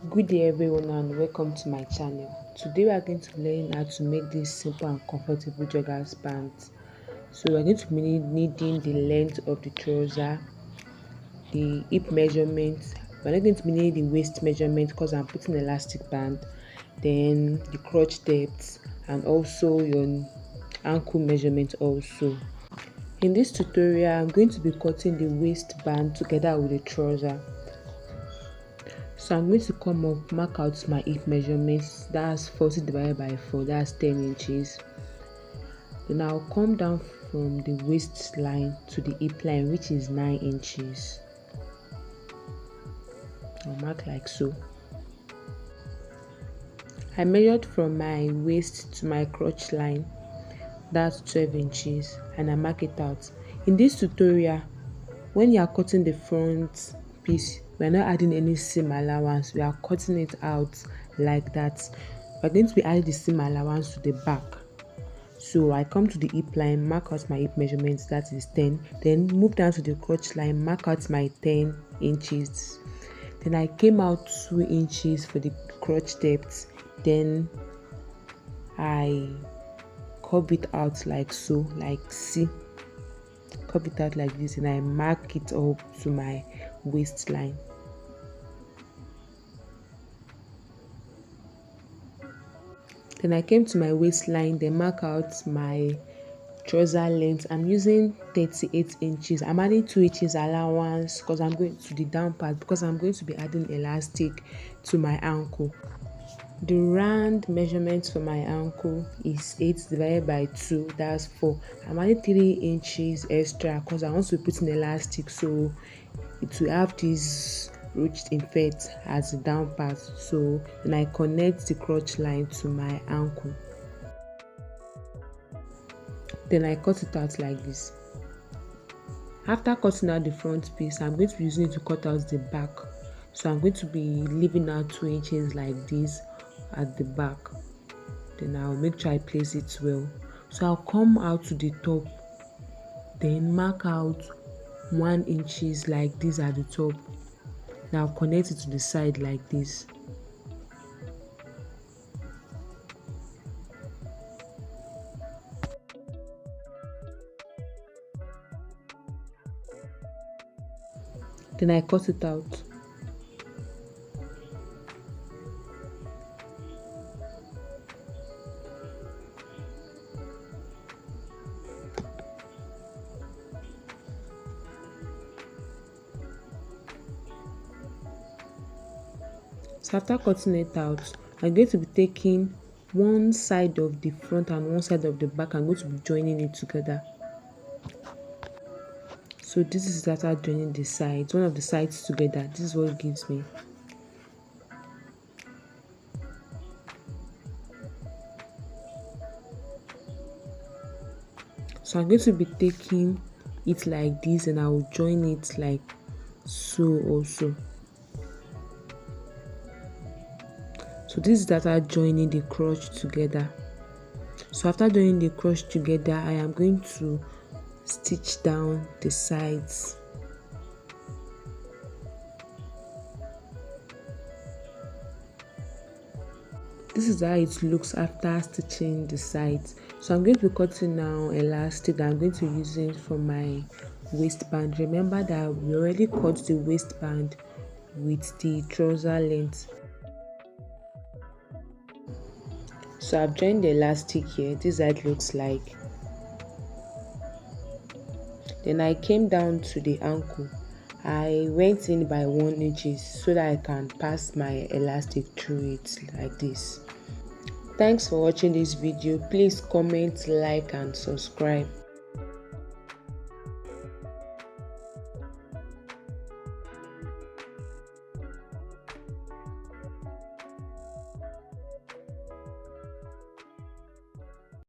Good day everyone and welcome to my channel. Today we are going to learn how to make this simple and comfortable joggers pants. So we are going to be needing the length of the trouser, the hip measurement. We are not going to be needing the waist measurement because I'm putting elastic band, then the crotch depth and also your ankle measurement also. In this tutorial I'm going to be cutting the waistband together with the trouser. So I'm going to come up, mark out my hip measurements. That's 40 divided by 4, that's 10 inches. Then I'll come down from the waistline to the hip line, which is 9 inches. I'll mark like so. I measured from my waist to my crotch line, that's 12 inches, and I mark it out. In this tutorial, when you are cutting the front piece, we are not adding any seam allowance, we are cutting it out like that. We are going to be adding the seam allowance to the back. So I come to the hip line, mark out my hip measurements, that is 10, then move down to the crotch line, mark out my 10 inches. Then I came out 2 inches for the crotch depth, then I curve it out like so, like see, curve it out like this, and I mark it up to my waistline. Then I came to my waistline, then mark out my trouser length. I'm using 38 inches. I'm adding 2 inches allowance because I'm going to the down part, because I'm going to be adding elastic to my ankle. The round measurement for my ankle is 8 divided by 2, that's 4. I'm adding 3 inches extra because I want to put in elastic, so it will have this ruched effect as the down part. So then I connect the crotch line to my ankle. Then I cut it out like this. After cutting out the front piece, I'm going to be using it to cut out the back. So I'm going to be leaving out 2 inches like this at the back. Then I'll make sure I place it well. So I'll come out to the top, then mark out 1 inches like this at the top. Now I'll connect it to the side like this. Then I cut it out. So after cutting it out, I'm going to be taking one side of the front and one side of the back. I'm going to be joining it together. So this is after joining the sides, one of the sides together. This is what it gives me. So I'm going to be taking it like this, and I will join it like so also. So this is after joining the crotch together. So after joining the crotch together, I am going to stitch down the sides. This is how it looks after stitching the sides. So I'm going to be cutting now elastic that I'm going to use it for my waistband. Remember that we already cut the waistband with the trouser length. So I've joined the elastic here. This is how it looks like. Then I came down to the ankle. I went in by 1 inch so that I can pass my elastic through it like this. Thanks for watching this video. Please comment, like and subscribe.